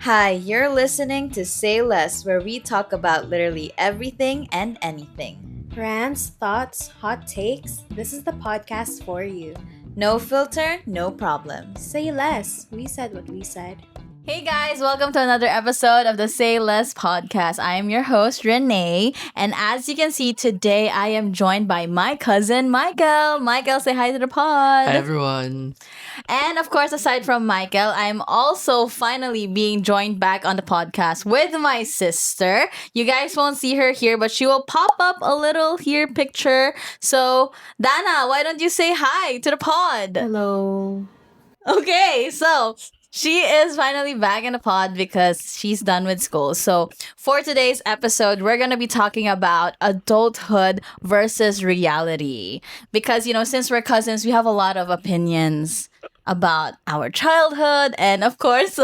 Hi, you're listening to Say Less, where we talk about literally everything and anything. Rants, thoughts, hot takes. This is the podcast for you. No filter, no problems. Say less. We said what we said. Hey guys, welcome to another episode of the Say Less podcast. I am your host, Renee, and as you can see today, I am joined by my cousin, Michael. Michael, say hi to the pod. Hi everyone. And of course, aside from Michael, I'm also finally being joined back on the podcast with my sister. You guys won't see her here, but she will pop up a little here picture. So, Dana, why don't you say hi to the pod? Hello. Okay, so she is finally back in the pod because she's done with school. So, for today's episode, we're going to be talking about adulthood versus reality. Because, since we're cousins, we have a lot of opinions about our childhood. And of course,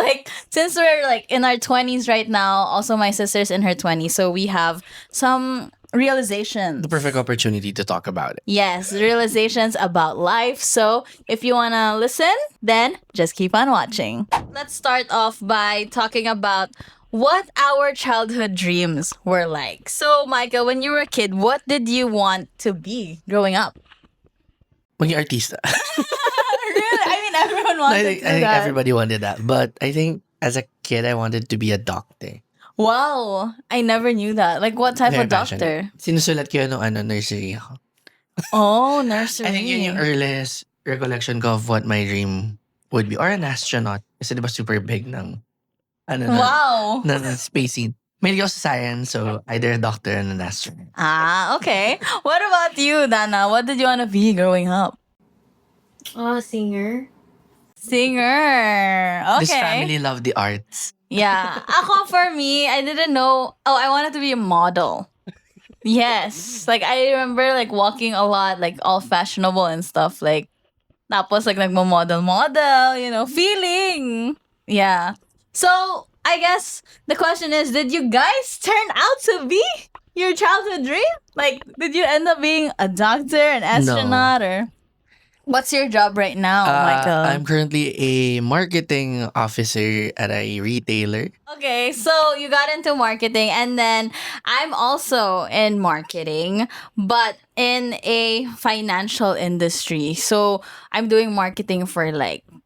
since we're in our 20s right now, also my sister's in her 20s. So, we have some realizations. The perfect opportunity to talk about it. Yes, realizations about life. So if you want to listen, then just keep on watching. Let's start off by talking about what our childhood dreams were like. So, Michael, when you were a kid, what did you want to be growing up? Maging artista. Really? I mean, everyone I wanted think, to I do think that. everybody wanted that. But I think as a kid, I wanted to be a doctor. Wow, I never knew that. Like, what type Very of doctor? passionate. Sinusulat ko yun nung nursery ako. Oh, nursery. I think yun yung earliest recollection ko of what my dream would be. Or an astronaut. Kasi diba super big ng Wow. ng spacing. Mahilig ako sa science, so either a doctor and an astronaut. Ah, okay. What about you, Dana? What did you want to be growing up? Singer. Singer. Okay. This family loved the arts. Yeah. Ako, for me, I didn't know. Oh, I wanted to be a model. Yes. I remember walking a lot, all fashionable and stuff. Tapos nagmo-model, feeling. Yeah. So, I guess the question is, did you guys turn out to be your childhood dream? Did you end up being a doctor, an astronaut, or what's your job right now, Michael? I'm currently a marketing officer at a retailer. Okay, so you got into marketing, and then I'm also in marketing, but in a financial industry. So I'm doing marketing for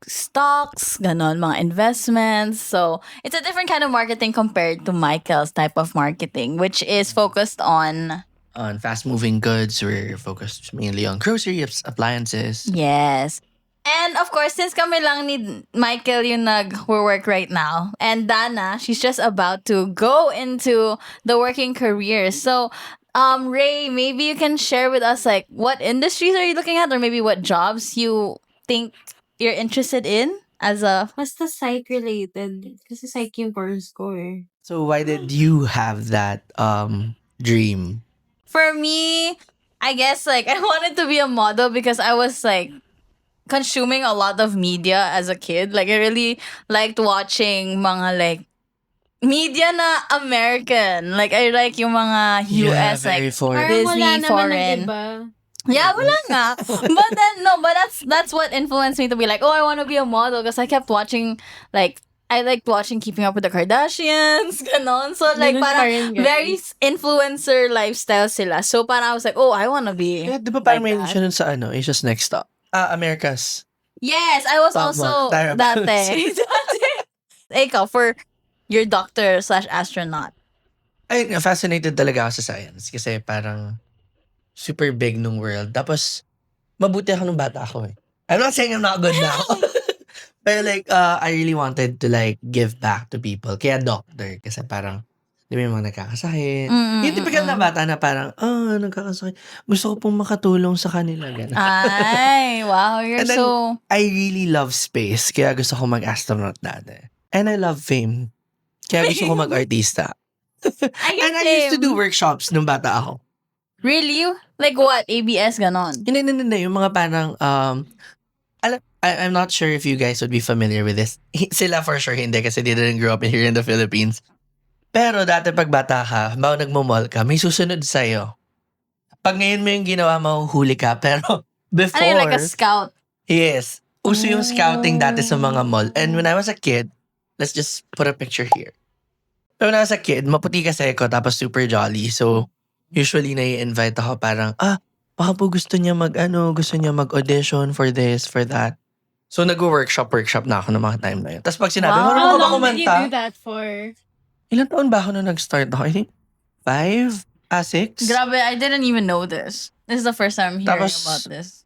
stocks, ganon, mga investments. So it's a different kind of marketing compared to Michael's type of marketing, which is focused on. On fast-moving goods, we're focused mainly on grocery appliances. Yes. And of course, since kami lang ni Michael yung nag-work right now, and Dana, she's just about to go into the working career. So, Ray, maybe you can share with us what industries are you looking at, or maybe what jobs you think you're interested in as a. Basta psych related. Kasi psych yung course ko eh. So why did you have that dream? For me, I guess I wanted to be a model because I was consuming a lot of media as a kid. I really liked watching mga media na American. I like yung mga US very foreign. Parang wala Disney naman foreign. nag-iba. Yeah, wala nga. But that's what influenced me to be I want to be a model because I kept watching I liked watching Keeping Up with the Kardashians, ganon. So Ganun pa parang rin, guys. very influencer lifestyle sila. So parang I was oh, I want to be. Yeah, di ba parang like may that. siya nun sa Asia's Next Top? America's. Yes, I was Top also one. Tara, dati. Ikaw, for your doctor/astronaut. Ay, fascinated talaga ako sa science kasi parang super big nung world. Tapos, mabuti ako nung bata ako eh. I'm not saying I'm not good now. Pero I really wanted to give back to people. Kaya doctor. Kasi parang, di ba yung mga nagkakasakit. Yung typical na bata na parang, nagkakasakit. Gusto ko pong makatulong sa kanila. Ganun. Ay, wow, you're And then, so. I really love space. Kaya gusto ko mag-astronaut dati. And I love fame. Kaya gusto ko mag-artista. And I used to do workshops nung bata ako. Really? What? ABS, ganon? Hindi. Yung mga parang, I'm not sure if you guys would be familiar with this. Sila for sure hindi kasi they didn't grow up here in the Philippines. Pero dati pag bata ka, bago nagmo-mall ka, may susunod sa'yo. Pag ngayon mo yung ginawa, mahuhuli ka. Pero before, Ano yun, a scout? yes, uso yung scouting dati sa mga mall. And when I was a kid, let's just put a picture here. So, when I was a kid, maputi kasi ako, tapos super jolly. So, usually nai-invite ako parang, baka po gusto niya mag-audition for this, for that. So, nag-workshop na ako ng mga time na yun. Tapos pag sinabi, Wow. marunong How ka ba long did you kumanta? do that for? Ilang taon ba ako nung nag-start ako? I think 5? 6? Grabe, I didn't even know this. This is the first time I'm hearing Tapos, about this.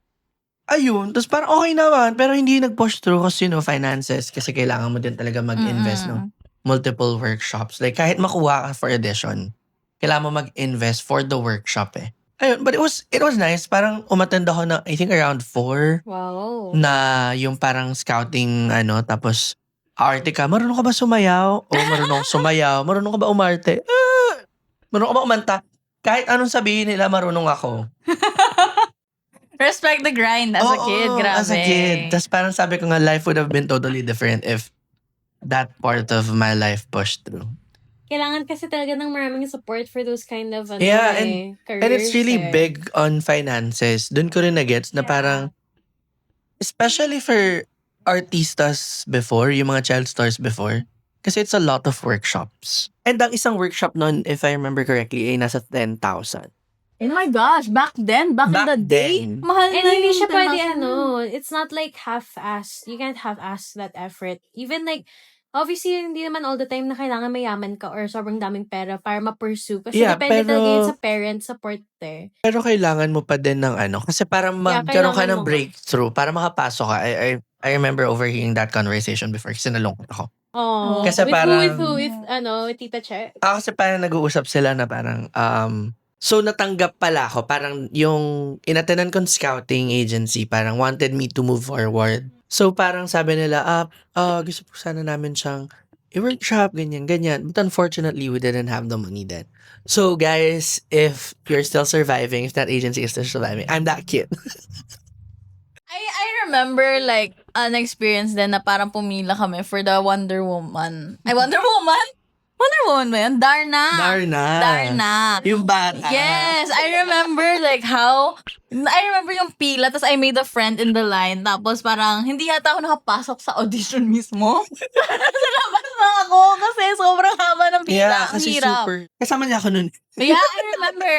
Ayun, tapos parang okay naman, pero hindi nag-push through kasi finances, kasi kailangan mo din talaga mag-invest ng multiple workshops. Like, kahit makuha ka for audition, kailangan mo mag-invest for the workshop eh. Ayun, but it was nice. Parang umattend ako na, I think around 4 Wow. na yung parang scouting, tapos aarte ka, marunong ka ba sumayaw? O marunong sumayaw? Marunong ka ba umarte? Marunong ka ba umanta? Kahit anong sabihin nila, marunong ako. Respect the grind as a kid, grabe. As a kid. Tapos parang sabi ko nga, life would have been totally different if that part of my life pushed through. Kailangan kasi talaga ng maraming support for those kind of Yeah, careers. and it's really big on finances. Doon ko rin na-gets na parang, especially for artistas before, yung mga child stars before, kasi it's a lot of workshops. And ang isang workshop nun, if I remember correctly, ay nasa 10,000. Oh my gosh, back in the day, then. mahal And na hindi yung siya pwede 10,000. it's not like half-assed. You can't half-ass that effort. Even like, obviously, hindi naman all the time na kailangan mayaman ka or sobrang daming pera para ma-pursue. Kasi Yeah, depende talaga pero- yun sa parent support eh. Pero kailangan mo pa din ng kasi para magkaroon ka kailangan ng mo nga. breakthrough, para makapasok ka. I remember overhearing that conversation before kasi nalungkot ako. Oh, Kasi with parang- with Tita Che? Kasi parang nag-uusap sila na parang, so natanggap pala ako. Parang yung inatenan kong scouting agency, parang wanted me to move forward. So parang sabi nila, gusto po sana namin siyang i-workshop, ganyan. But unfortunately, we didn't have the money then. So guys, if you're still surviving, if that agency is still surviving, I'm that kid. I remember like an experience din na parang pumila kami for the Wonder Woman. Ay, Wonder Woman? Wonder Woman ba yun? Darna. Yung bata. Yes, I remember like I remember yung pila, tapos I made a friend in the line, tapos parang hindi yata ako nakapasok sa audition mismo. Sa labas na ako kasi sobrang haba ng pila. Yeah, Ang kasi hirap. super. Kasama niya ako nun. Yeah, I remember.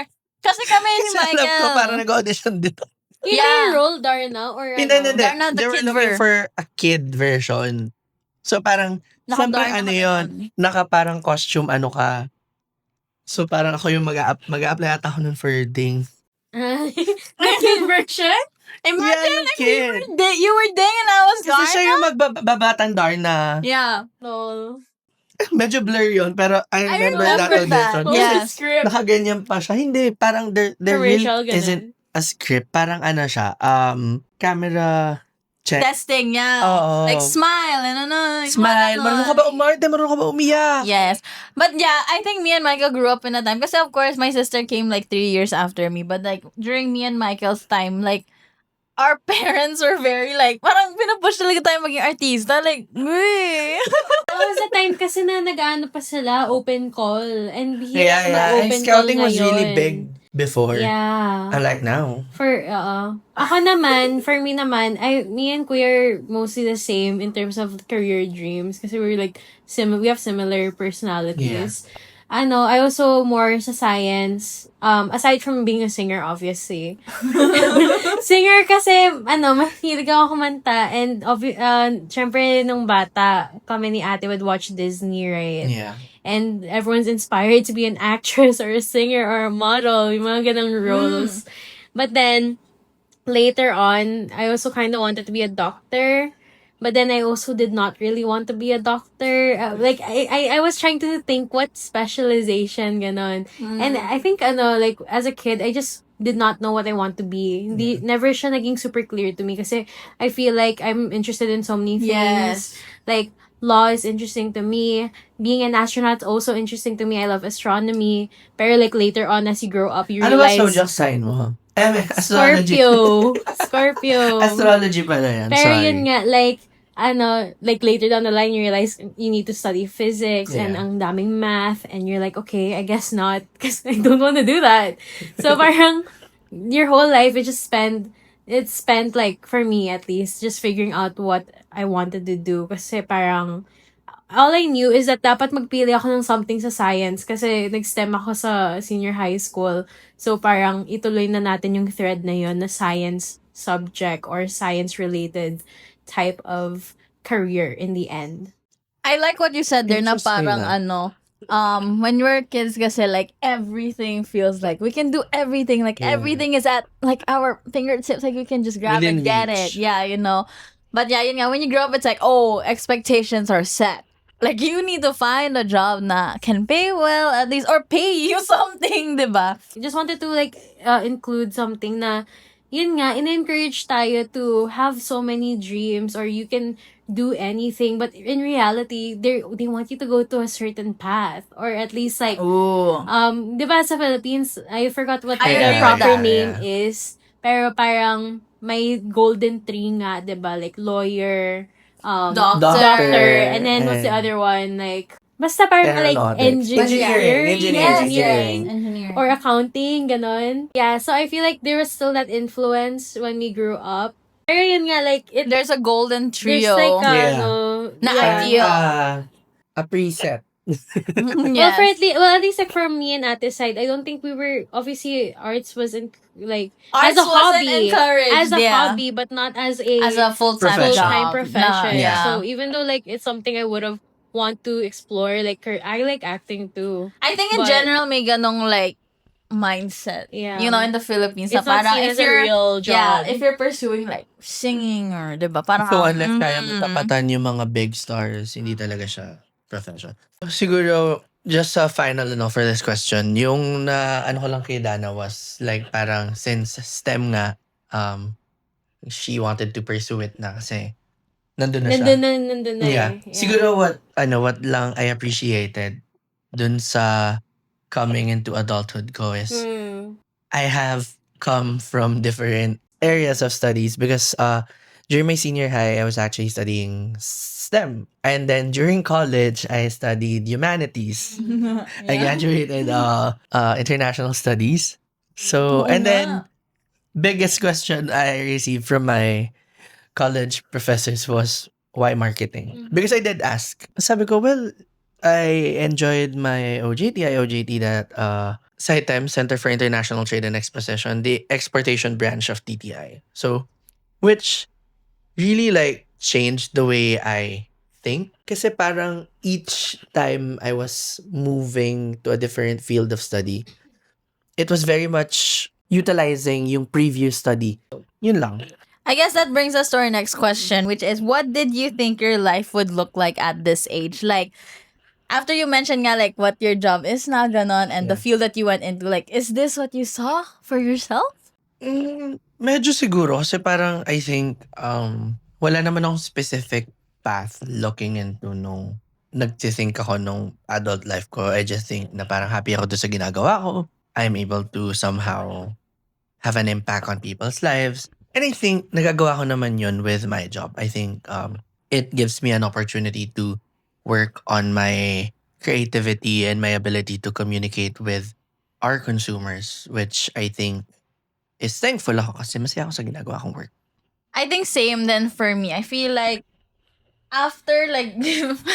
Kasi kami ni Kasi alam Michael. ko parang nag-audition dito. Hindi Yeah. yung role, Darna? Or Hindi. Darna, the They were kid looking for a kid version. So parang, siyempre Naka-Darna kami yun, nun. naka parang costume ka. So parang ako yung mag-a-apply ata ako nun for ding. The kid version? Imagine if kid. you were Ding and I was Kasi Darna. siya yung magbabatang Darna. Yeah. No. Medyo blur yun, pero I remember that remember that. audition. What was Yes. the script? Nakaganyan pa siya. Hindi, parang there really Commercial, ganun. isn't a script. Parang siya, camera check. Testing, yeah. Oo. Like, smile, and ano. Smile. Marunong ka ba umarte? Marunong ka ba umiyak? Yes. But yeah, I think me and Michael grew up in a time. Kasi of course, my sister came like 3 years after me. But like, during me and Michael's time, like, our parents were very like, parang pinupush talaga tayo maging artista. Like, That was the time kasi na nag-ano pa sila, open call. And bihira Yeah. And open scouting call was really ngayon. big before. Yeah. Unlike now. Ako naman, for me naman, me and Kuya are mostly the same in terms of career dreams kasi we're like, we have similar personalities. I also more sa science, aside from being a singer, obviously. Singer kasi, mahilig ako kumanta, and syempre, nung bata, kami ni ate would watch Disney, right? Yeah. And everyone's inspired to be an actress or a singer or a model, yung mga ganang roles. But then, later on, I also kind of wanted to be a doctor. But then I also did not really want to be a doctor. I was trying to think what specialization, ganon. And I think, like, as a kid, I just did not know what I want to be. Never siya naging super clear to me kasi I feel like I'm interested in so many things. Yes. Like, law is interesting to me. Being an astronaut is also interesting to me. I love astronomy. Pero like later on, as you grow up, you Ano ba realize... zodiac sign mo? Astrology. Scorpio. Astrology pala yan. Pero Sorry. yun nga, like later down the line, you realize you need to study physics and Yeah. ang daming math, and you're like, okay, I guess not, because I don't want to do that. So parang your whole life it's spent like, for me at least, just figuring out what I wanted to do. Kasi parang all I knew is that dapat magpili ako ng something sa science kasi nag-STEM ako sa senior high school. So parang ituloy na natin yung thread na yun na science subject or science-related type of career in the end. I like what you said there na Interesting parang na. when we were kids kasi like everything feels like we can do everything. Like Yeah. everything is at like our fingertips. Like we can just grab Within it, get it. reach. Yeah, you know. But yeah, yun nga, when you grow up, it's like, oh, expectations are set. Like you need to find a job na can pay well at least or pay you something, diba? I just wanted to like include something na yun nga, in-encourage tayo to have so many dreams or you can do anything. But in reality, they want you to go to a certain path or at least like, Ooh. di ba sa Philippines, I forgot what I the agree with proper that. name Yeah. is. Pero parang may golden tree nga, di ba? Like lawyer, doctor, and then what's the and other one? Like, basta parang like aeronautics. engineering, Engineering. Engineering. or accounting, ganon. Yeah, so I feel like there was still that influence when we grew up. Pero yun nga, like, There's a golden there's trio. like, Yeah. Na yeah. ideal. A preset. Yes. Well, at least like from me and Ate's side, I don't think we were, obviously, arts wasn't, like, Arts as a wasn't hobby. encouraged, As a yeah. hobby, but not as a, As a full-time Profession. full-time job. profession. No, yeah. So even though like it's something I would have want to explore, like I like acting too. I think in But- general may ganong like mindset. Yeah. You know, in the Philippines. It's na not parang seen if as a you're real job. Yeah, if you're pursuing like singing or 'di ba? Parang So unless kaya mo mm. tapatan yung mga big stars, hindi talaga siya profession. Siguro, just a final for this question, yung na ano ko lang kay Dana was like parang since STEM nga, she wanted to pursue it na kasi nandun na siya. Nandun na Yeah. eh. Siguro what lang I appreciated dun sa coming into adulthood ko is I have come from different areas of studies because during my senior high I was actually studying STEM, and then during college I studied humanities. I graduated international studies. So Oo and nga. then biggest question I received from my college professors was why marketing? Because I did ask. Sabi ko, well, I enjoyed my OJT. I OJT that CITEM, Center for International Trade and Exposition, the exportation branch of TTI. So, which really like changed the way I think. Kasi parang each time I was moving to a different field of study, it was very much utilizing yung previous study. Yun lang. I guess that brings us to our next question, which is what did you think your life would look like at this age? Like, after you mentioned nga, like, what your job is na ganon and the Yeah. field that you went into, like, is this what you saw for yourself? Medyo siguro kasi parang I think wala naman akong specific path looking into nung nag-think ako nung adult life ko. I just think na parang happy ako doon sa ginagawa ko. I'm able to somehow have an impact on people's lives. And I think nagagawa ko naman yun with my job. I think it gives me an opportunity to work on my creativity and my ability to communicate with our consumers, which I think is thankful ako kasi masaya ako sa ginagawa kong work. I think same then for me. I feel like after like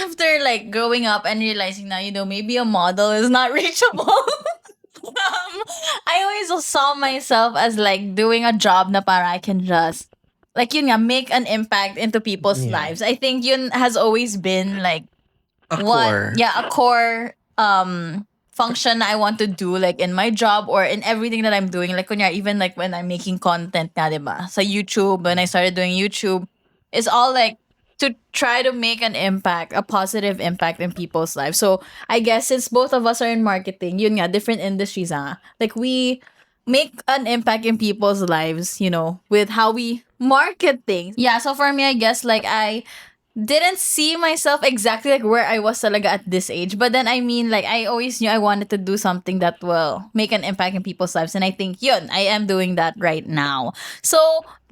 after like growing up and realizing now, you know, maybe a model is not reachable. I always saw myself as like doing a job na para I can just like yun nga, make an impact into people's Yeah. lives. I think yun has always been like A core. a core function I want to do like in my job or in everything that I'm doing. Like kunya, even like when I'm making content nga, diba? Sa YouTube, when I started doing YouTube, it's all like to try to make an impact, a positive impact in people's lives. So I guess since both of us are in marketing, yun nga, different industries like we make an impact in people's lives, you know, with how we market things. Yeah, so for me, I guess like I didn't see myself exactly like where I was talaga at this age. But then I mean like I always knew I wanted to do something that will make an impact in people's lives. And I think yun, I am doing that right now. So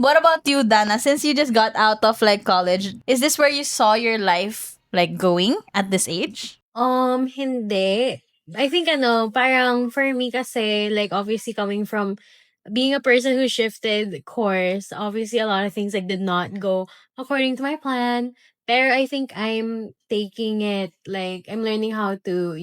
what about you, Dana? Since you just got out of like college, is this where you saw your life like going at this age? Hindi. I think parang for me kasi, like, obviously coming from being a person who shifted course, obviously a lot of things like did not go according to my plan. Pero I think I'm taking it like I'm learning how to,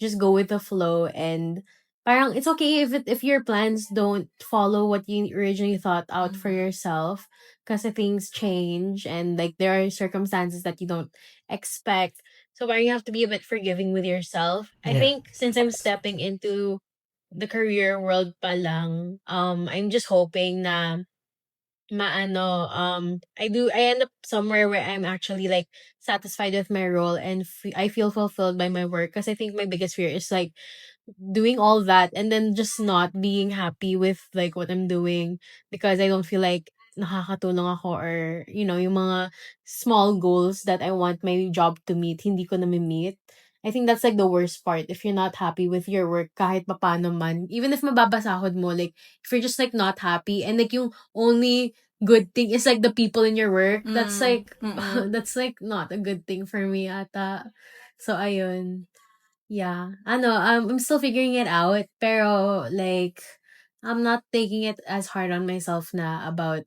just go with the flow, and parang it's okay if your plans don't follow what you originally thought out for yourself, because things change and like there are circumstances that you don't expect. So parang you have to be a bit forgiving with yourself. I Yeah. think since I'm stepping into the career world pa lang, I'm just hoping na I end up somewhere where I'm actually like satisfied with my role and I feel fulfilled by my work, because I think my biggest fear is like doing all that and then just not being happy with like what I'm doing, because I don't feel like nakakatulong ako, or yung mga small goals that I want my job to meet, hindi ko na meet. I think that's like the worst part, if you're not happy with your work kahit papaano man, even if mababasahod mo, like if you're just like not happy and like yung only good thing is like the people in your work, that's like that's like not a good thing for me ata. So ayun. Yeah. I'm still figuring it out, pero like I'm not taking it as hard on myself na about,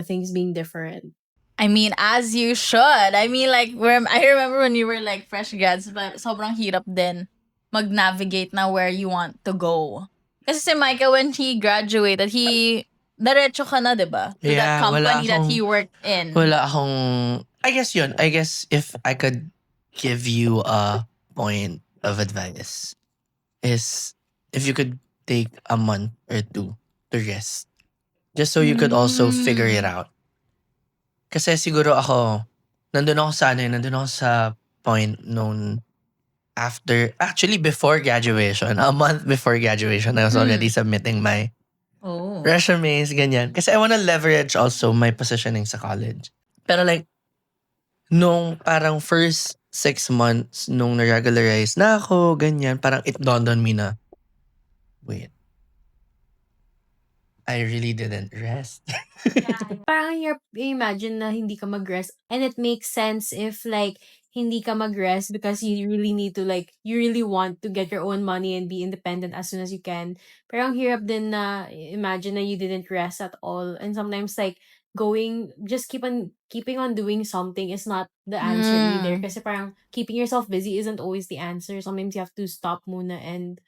things being different. I mean, as you should. I mean, like, I remember when you were like fresh grads, but sobrang hirap din mag-navigate na where you want to go. Kasi si Micah, when he graduated, diretso ka na, diba? To that Yeah, company that he worked in. wala akong, I guess yun. I guess if I could give you a point of advice is if you could take a month or two to rest. Just so you could also figure it out. Kasi siguro ako, nandun ako sa point nung actually before graduation, a month before graduation, I was already submitting my Oh. resumes, ganyan. Kasi I wanna leverage also my positioning sa college. Pero like, nung parang first 6 months, nung na-regularize na ako, ganyan, parang it dawned on me na, wait, I really didn't rest. Parang imagine na hindi ka mag-rest, and it makes sense if like hindi ka mag-rest because you really need to like you really want to get your own money and be independent as soon as you can. Pero ang hirap din na imagine na you didn't rest at all, and sometimes like keeping on doing something is not the answer either, kasi parang keeping yourself busy isn't always the answer. Sometimes you have to stop muna and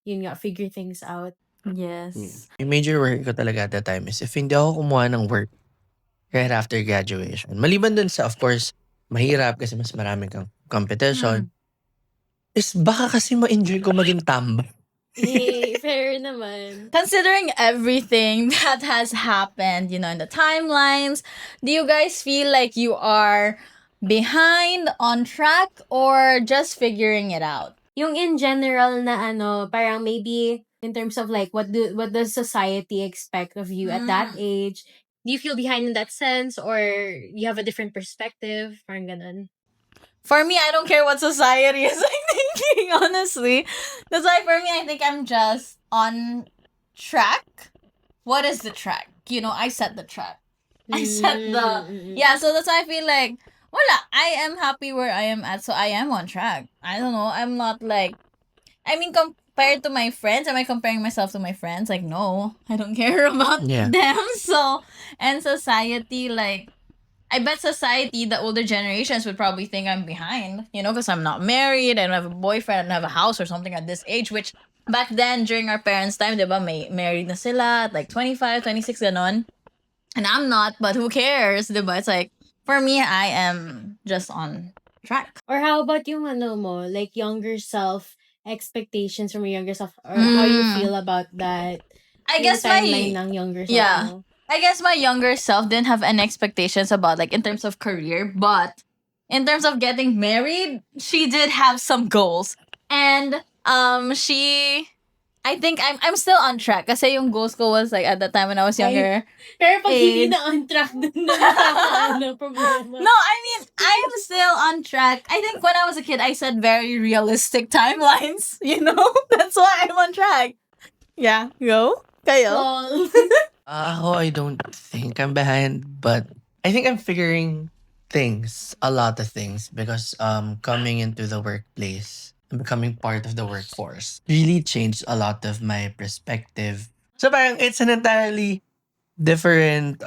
yun nga, figure things out. Yes. Yung major worry ko talaga at that time is if hindi ako kumuha ng work right after graduation, maliban dun sa, of course, mahirap kasi mas marami kang competition, is baka kasi ma-enjoy ko maging tambay. Fair naman. Considering everything that has happened, in the timelines, do you guys feel like you are behind, on track, or just figuring it out? Yung in general na parang maybe in terms of like what does society expect of you at that age? Do you feel behind in that sense, or you have a different perspective? Parang ganun. For me, I don't care what society is thinking, honestly. That's why for me, I think I'm just on track. What is the track? I set the track. I set the... Yeah, so that's why I feel like, wala, I am happy where I am at, so I am on track. I don't know, I'm not like... I mean, compared to my friends, am I comparing myself to my friends? Like, no. I don't care about them, so... And society, like... I bet society, the older generations would probably think I'm behind, because I'm not married, I don't have a boyfriend, I don't have a house or something at this age, which back then, during our parents' time, diba, may married na sila at like 25, 26, ganon. And I'm not, but who cares, diba? It's like, for me, I am just on track. Or how about yung mo, like younger self expectations from your younger self, or how you feel about that? I Yung guess timeline ng younger self mo. I guess my younger self didn't have any expectations about like in terms of career, but in terms of getting married, she did have some goals. And I think I'm still on track kasi yung goals ko was like at the time when I was younger. Pero pag hindi age. na on track, dun na problema. No, I mean, I am still on track. I think when I was a kid, I set very realistic timelines, That's why I'm on track. Yeah, go. Kayo. Lol. Ako, I don't think I'm behind, but I think I'm figuring a lot of things, because coming into the workplace and becoming part of the workforce really changed a lot of my perspective. So parang it's an entirely different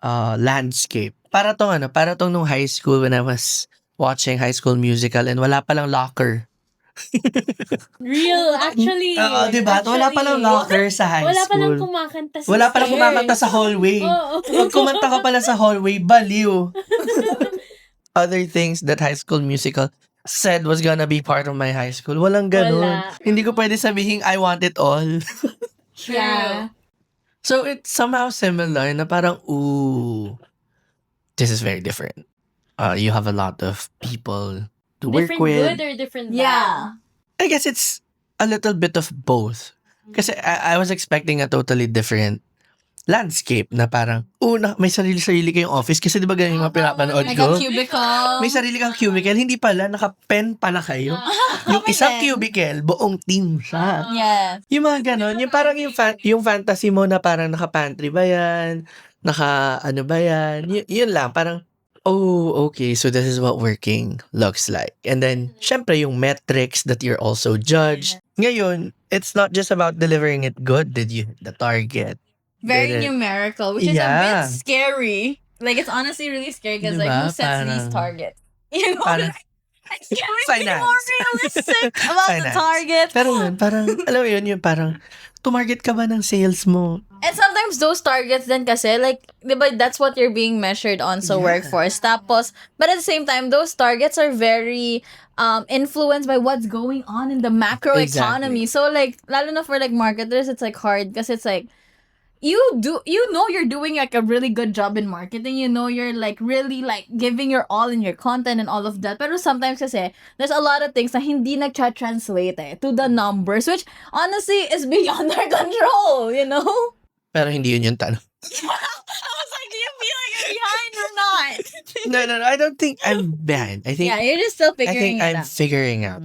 landscape para tong nung high school when I was watching High School Musical and wala palang locker. Real, actually. Oo, diba? Wala palang locker sa high Wala palang school. kumakanta sa Wala palang kumakanta stairs. sa hallway. Oo. Pag kumanta ka pala sa hallway, baliw. Other things that High School Musical said was gonna be part of my high school. Walang ganun. Wala. Hindi ko pwede sabihin, I want it all. Yeah. So it's somehow similar na parang, ooh, this is very different. You have a lot of people to work Different with. good or different bad? Yeah. I guess it's a little bit of both. Kasi I was expecting a totally different landscape na parang, may sarili-sarili kayong office. Kasi di ba ganyan yung mga pinapanood Like ko? a cubicle. May sarili kang cubicle. Hindi pala, naka-pen pala kayo. Yung May isang pen. cubicle, buong team siya. Yes. Yung mga ganon, yung parang yung fantasy mo na parang naka-pantry ba yan? Naka-ano ba yan? Yun lang, parang, oh, okay, so this is what working looks like. And then, syempre, yung metrics that you're also judged. Ngayon, it's not just about delivering it good. Did you hit the target? Very Did it- numerical, which is a Yeah. bit scary. Like, it's honestly really scary because, like, Diba? who sets these Parang- targets? You know? Parang, Can we be Finance. more realistic about the Finance. target? pero yun, parang, alam mo yun, yung parang, tumarget ka ba ng sales mo? And sometimes those targets then kasi, like, diba, that's what you're being measured on sa Yeah. workforce. Tapos, but at the same time, those targets are very influenced by what's going on in the macro economy. Exactly. So, like, lalo na for, like, marketers, it's, like, hard kasi it's, like, you know you're doing like a really good job in marketing, you know you're like really like giving your all in your content and all of that, pero sometimes kasi there's a lot of things na hindi nagcha-translate to the numbers, which honestly is beyond our control, you know. Pero hindi yun yung tanong. I was like, do you feel like you're behind or not? No, I don't think I'm behind. I think Yeah, you're just still I figuring think it I'm out. figuring out.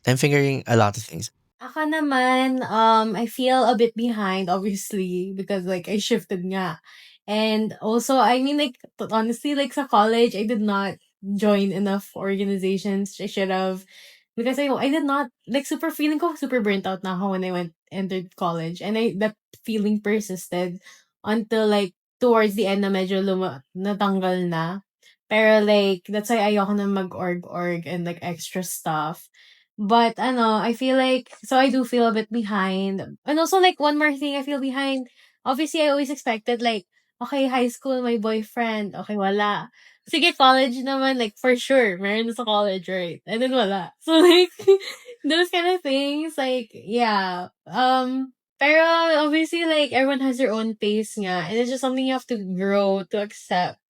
I'm figuring a lot of things. Ako naman, I feel a bit behind, obviously, because, like, I shifted nga. And also, I mean, like, honestly, like, sa college, I did not join enough organizations. I should have. Because I did not, like, feeling ko super burnt out na ako when I entered college. And that feeling persisted until, like, towards the end na medyo natanggal na. Pero, like, that's why ayoko na mag-org and, like, extra stuff. But I feel like, so I do feel a bit behind. And also, like, one more thing I feel behind. Obviously, I always expected, like, okay, high school, my boyfriend. Okay, wala. Sige, college naman, like, for sure. Meron na sa college, right? And then wala. So, like, those kind of things, like, yeah. Pero, obviously, like, everyone has their own pace nga. And it's just something you have to grow, to accept.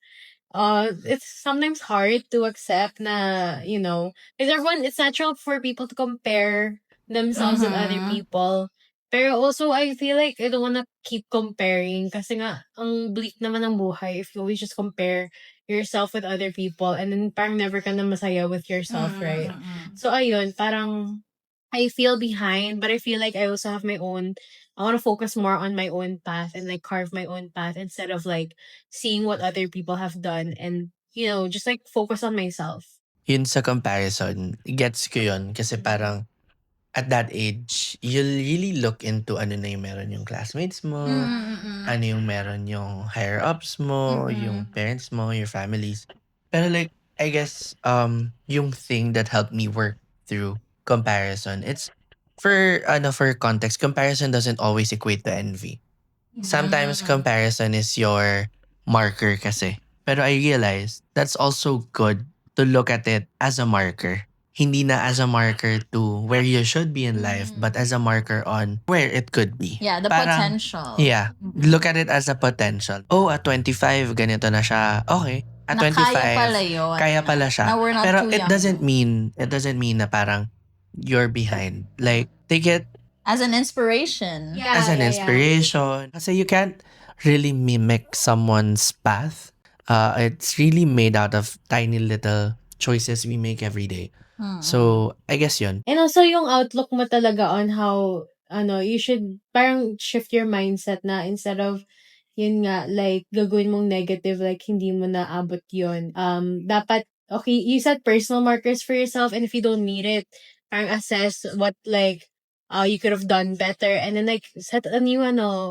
It's sometimes hard to accept na, because everyone, it's natural for people to compare themselves with other Mhm. people. Pero also, I feel like I don't wanna keep comparing kasi nga, ang bleak naman ng buhay if you always just compare yourself with other people and then parang never ka na masaya with yourself, right? So, ayun, parang I feel behind, but I feel like I also have my own. I want to focus more on my own path and, like, carve my own path instead of, like, seeing what other people have done and, just, like, focus on myself. Yun sa comparison, gets ko yun. Kasi parang, at that age, you'll really look into ano na yung meron yung classmates mo, ano yung meron yung higher ups mo, yung parents mo, your families. Pero like, I guess, yung thing that helped me work through comparison, it's for context, comparison doesn't always equate to envy. Sometimes comparison is your marker kasi. Pero I realized that's also good to look at it as a marker. Hindi na as a marker to where you should be in life, but as a marker on where it could be. Yeah, the Parang- potential. Yeah. Look at it as a potential. Oh, at 25, ganito na siya. Okay. At Na 25, kaya pala yun. kaya pala siya. Na we're not Pero too it young. doesn't mean na parang you're behind. Like, take it As an inspiration. Yeah, as an yeah. inspiration. Kasi you can't really mimic someone's path. It's really made out of tiny little choices we make every day. So, I guess yun. And also yung outlook mo talaga on how, you should parang shift your mindset na instead of, yun nga, like, gagawin mong negative, like, hindi mo na abot yun. Dapat, okay, you set personal markers for yourself and if you don't meet it, parang assess what, like, you could have done better, and then like set a new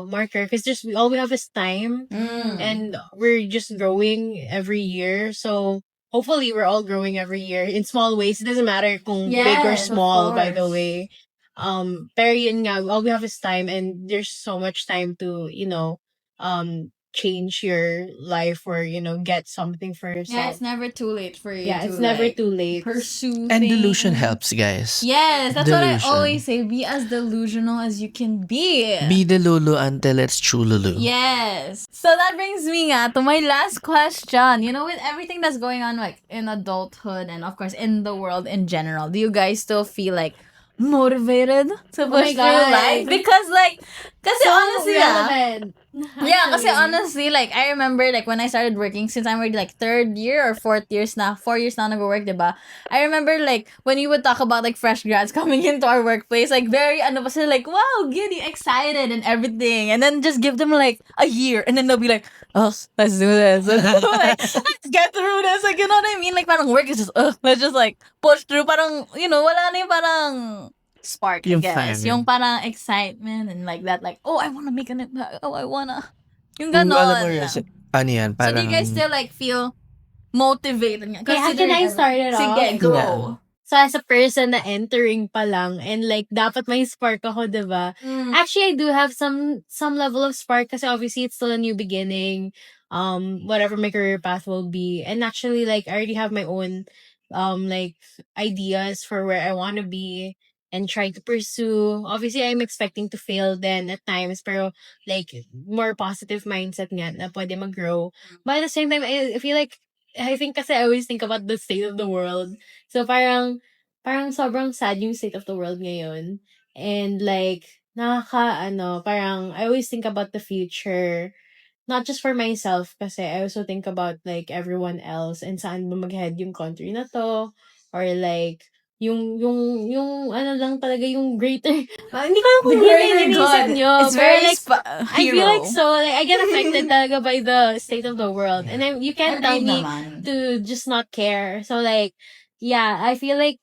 marker, because just all we have is time, and we're just growing every year. So hopefully we're all growing every year in small ways. It doesn't matter kung big or Yes, of small, by the course. way. Pero yun nga, all we have is time, and there's so much time to, change your life, or, get something for Yeah, yourself. it's never too late for you Yeah, to it's never like too late. pursue And delusion things. helps, guys. Yes, that's what I Delusion. always say. Be as delusional as you can be. Be the Lulu until it's Chululu. Yes. So that brings me to my last question. You know, with everything that's going on like in adulthood and of course in the world in general, do you guys still feel like motivated to Oh my push through life? God. Because like, kasi So honestly, relevant. yeah, kasi Actually. honestly, like, I remember, like, when I started working, since I'm already, like, third year or 4 years na, 4 years na nag-work, diba? I remember, like, when you would talk about, like, fresh grads coming into our workplace, like, very, pa sila, like, wow, giddy, excited, and everything. And then just give them, like, a year, and then they'll be like, oh, let's do this. Like, let's get through this. Like, you know what I mean? Like, parang work is just, let's just, like, push through. Parang, wala na yung parang spark, I Yung guess. fire. Yung parang excitement and like that, like, oh, I wanna make an impact. Oh, I wanna. Yung Alam mo, ganon. Rose, ano yan, So, do parang... you guys still, like, feel motivated? Okay, how can I start it off? Sige, go. Yeah. So, as a person na entering pa lang, and like, dapat may spark ako, diba? Actually, I do have some level of spark, kasi obviously, it's still a new beginning, whatever my career path will be. And actually, like, I already have my own, like, ideas for where I want to be, and try to pursue. Obviously, I'm expecting to fail then at times, pero, like, more positive mindset nga, na pwede mag-grow. But at the same time, I feel like, I think kasi I always think about the state of the world. So, parang sobrang sad yung state of the world ngayon. And like, parang I always think about the future. Not just for myself, kasi I also think about like everyone else, and saan ba mag-head yung country na to. Or like, yung ano lang talaga yung greater, hindi ko alam kung yun yung iniisip nyo. It's Pero very like, I feel like hero. so, like, I get affected talaga by the state of the world. And then, you can't tell me naman. to just not care. So like, yeah, I feel like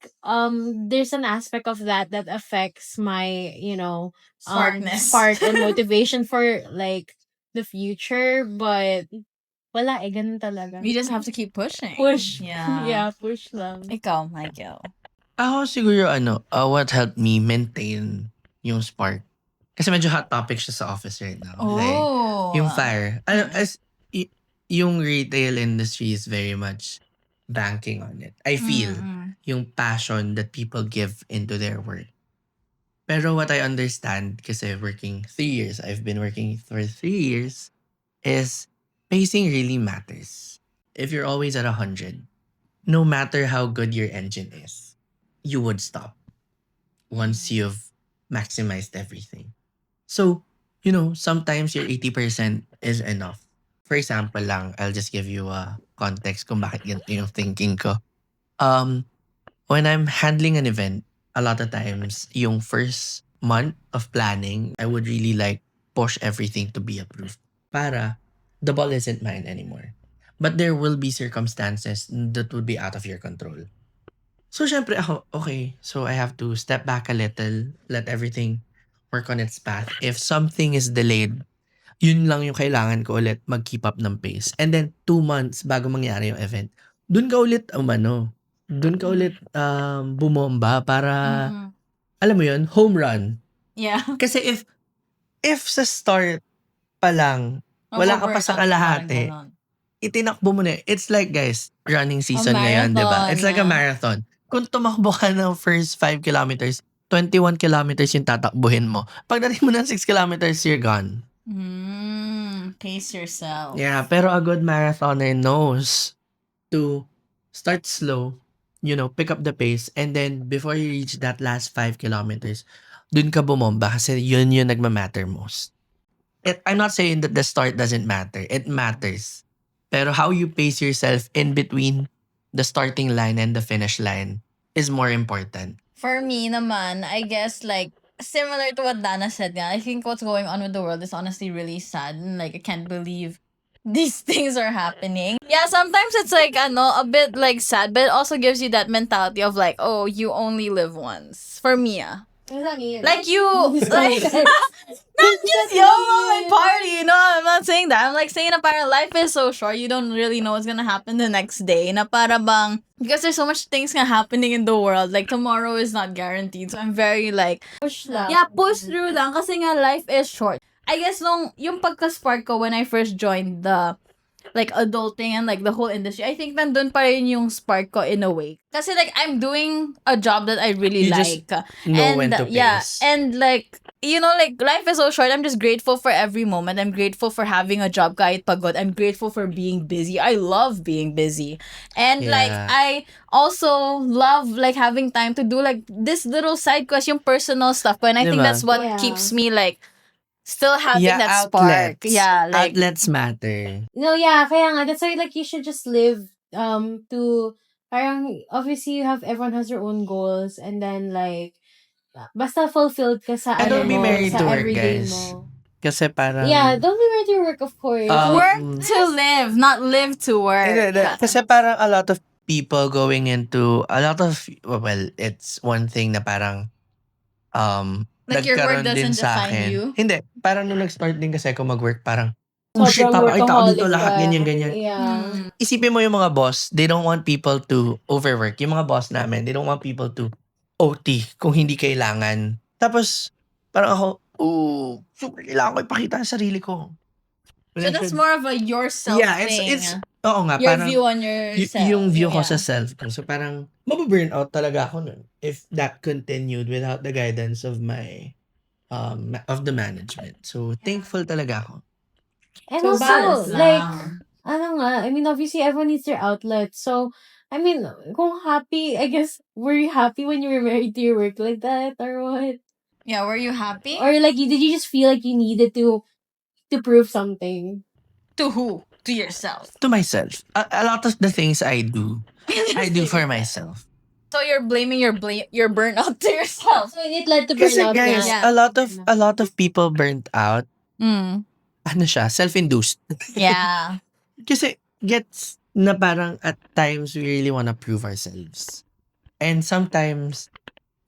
there's an aspect of that that affects my, Sparkness. spark and motivation for like the future, but wala ganun talaga. You just have to keep pushing. Push. Yeah. Yeah, push lang. Ikaw, Michael. Ako siguro what helped me maintain yung spark. Kasi medyo hot topic siya sa office right now. Like, Oh. yung fire. Yung retail industry is very much banking on it. I feel yung passion that people give into their work. Pero what I understand, kasi working 3 years, I've been working for 3 years, is pacing really matters. If you're always at 100, no matter how good your engine is, you would stop once you've maximized everything. So, sometimes your 80% is enough. For example lang, I'll just give you a context kung bakit ganito yung thinking ko. When I'm handling an event, a lot of times, yung first month of planning, I would really like push everything to be approved. Para the ball isn't mine anymore. But there will be circumstances that would be out of your control. So, syempre ako, okay, so I have to step back a little, let everything work on its path. If something is delayed, yun lang yung kailangan ko ulit mag-keep up ng pace. And then, 2 months bago mangyari yung event, dun ka ulit, dun ka ulit bumomba para, alam mo yun, home run. Yeah. Kasi if sa start pa lang, wala ka pa sa kalahati, itinakbo mo na. It's like, guys, running season ngayon, di ba? It's like a marathon. Kung tumakbo ka ng first 5 kilometers, 21 kilometers yung tatakbuhin mo. Pagdating mo ng 6 kilometers, you're gone. Pace yourself. Yeah, pero a good marathoner knows to start slow, pick up the pace, and then before you reach that last 5 kilometers, dun ka bumomba kasi yun yung nagmamatter most. I'm not saying that the start doesn't matter. It matters. Pero how you pace yourself in between the starting line and the finish line is more important. For me naman, I guess like similar to what Dana said, I think what's going on with the world is honestly really sad. And like I can't believe these things are happening. Yeah, sometimes it's like a bit like sad, but it also gives you that mentality of like, oh, you only live once. For me, Like you, like not just yo moment party. No, I'm not saying that. I'm like saying na parang life is so short. You don't really know what's gonna happen the next day. Na para bang because there's so much things happening in the world. Like tomorrow is not guaranteed. So I'm very like Push lang. yeah, push through lang kasi nga life is short. I guess nung yung pagka-spark ko when I first joined the like adulting and like the whole industry, I think nandun pa rin yung spark ko in a way. Kasi like I'm doing a job that I really You just like. know And when to yeah, pace. and like you know, like life is so short. I'm just grateful for every moment. I'm grateful for having a job kahit pagod. I'm grateful for being busy. I love being busy. And like Yeah. I also love like having time to do like this little side quest, yung personal stuff. And I think Diba? that's what Yeah. keeps me like still having Yeah, that spark. outlets. Yeah, like Outlets matter. No, yeah, kaya nga. That's why, like, you should just live, to, parang, obviously, everyone has their own goals, and then, like, basta fulfilled ka sa, And ano don't be mo, married sa to work, everyday guys. mo. Kasi parang... Yeah, don't be married to your work, of course. work to live, not live to work. Kasi parang a lot of people going into... A lot of... Well, it's one thing na parang... Like your work nagkaroon din doesn't sa define akin. you. Hindi. Parang nung nag-start din kasi ako mag-work, parang... Oh shit, Sobrang papakita ko dito workaholic lahat, ka. ganyan. Yeah. Isipin mo yung mga boss, they don't want people to overwork. Yung mga boss namin, they don't want people to OT kung hindi kailangan. Tapos, parang ako, super kailangan ko ipakita ang sarili ko. So that's more of a yourself thing. It's, oo nga, Your parang, view on yourself. yung view ko Yeah. sa self ko. So parang, mababurnout talaga ako nun. If that continued without the guidance of my, of the management. So, thankful talaga ako. And So also, balance like, lang. ano nga, I mean, obviously, everyone needs their outlet. So, I mean, kung happy, I guess, were you happy when you were married to your work like that, or what? Yeah, were you happy? Or, like, did you just feel like you needed to prove something? To who? To yourself. To myself. A lot of the things I do for myself. So you're blaming your burnout to yourself. So, it led to Kasi burnout guys, nga. a lot of people burnt out. Mm. Ano siya? Self-induced. Yeah. Kasi gets na parang at times we really wanna prove ourselves. And sometimes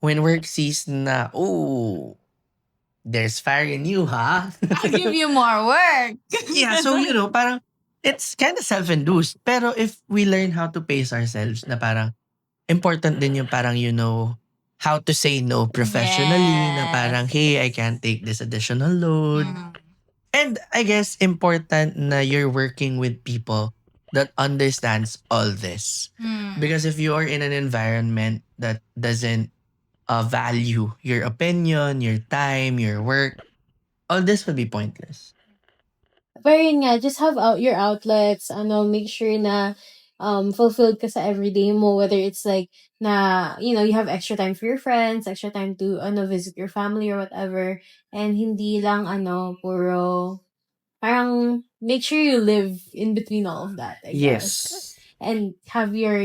when work sees na, oh, there's fire in you, ha? I'll give you more work. Yeah, so parang it's kind of self-induced. Pero if we learn how to pace ourselves na parang important din yung parang how to say no professionally na parang, hey, I can't take this additional load. Mm. And I guess important na you're working with people that understands all this. Mm. Because if you are in an environment that doesn't value your opinion, your time, your work, all this will be pointless. Pero yun nga, just have your outlets, make sure na fulfilled ka sa everyday mo, whether it's like na, you have extra time for your friends, extra time to visit your family or whatever, and hindi lang puro, parang make sure you live in between all of that, I guess. And have your,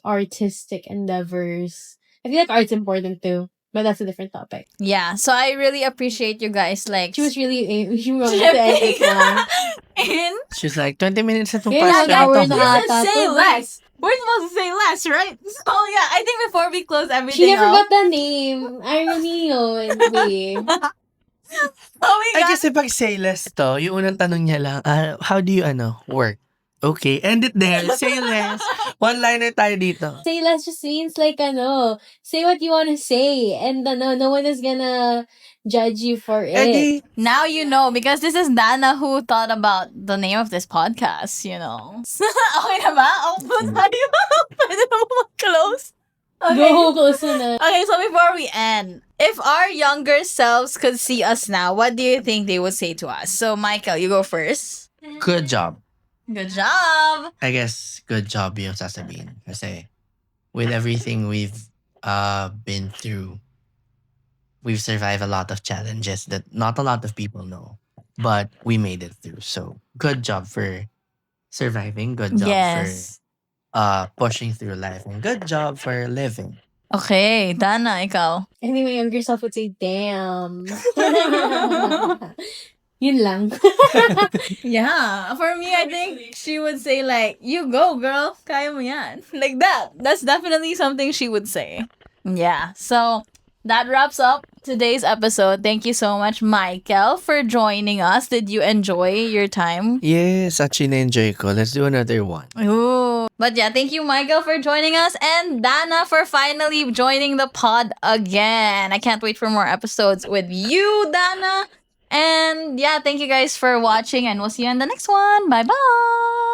artistic endeavors. I feel like art's important too. But that's a different topic. Yeah, so I really appreciate you guys like She was really, she wanted to edit na. in She's like, 20 minutes na itong Yeah, podcast hour na to. na we ata should say to. less. We're supposed to say less, right? So yeah, I think before we close everything She never off, got the name. Irony yun, babe. oh my Ay, god. kasi pag say less to, yung unang tanong niya lang, how do you, work? Okay, end it there. Say less. One-liner tayo dito. Say less just means like, say what you want to say. And no one is gonna judge you for it. Eddie, Now you know because this is Dana who thought about the name of this podcast, Okay na ba? Open tayo. Pwede na mo mag-close? Okay. Go, close na. Okay, so before we end, if our younger selves could see us now, what do you think they would say to us? So, Michael, you go first. good job. Good job. I guess good job yung sasabihin. Kasi with everything we've been through, we've survived a lot of challenges that not a lot of people know. But we made it through. So good job for surviving. Good job Yes. for pushing through life. And good job for living. Okay, Dana, ikaw. I think my younger self would say, damn. Yun lang. Yeah, for me, I think she would say like, you go, girl. Kaya mo yan. Like that. That's definitely something she would say. Yeah, so That wraps up today's episode. Thank you so much, Michael, for joining us. Did you enjoy your time? Yes, actually na-enjoy ko. Let's do another one. Ooh. But yeah, thank you, Michael, for joining us, and Dana for finally joining the pod again. I can't wait for more episodes with you, Dana. And yeah, thank you guys for watching, and we'll see you in the next one. Bye bye.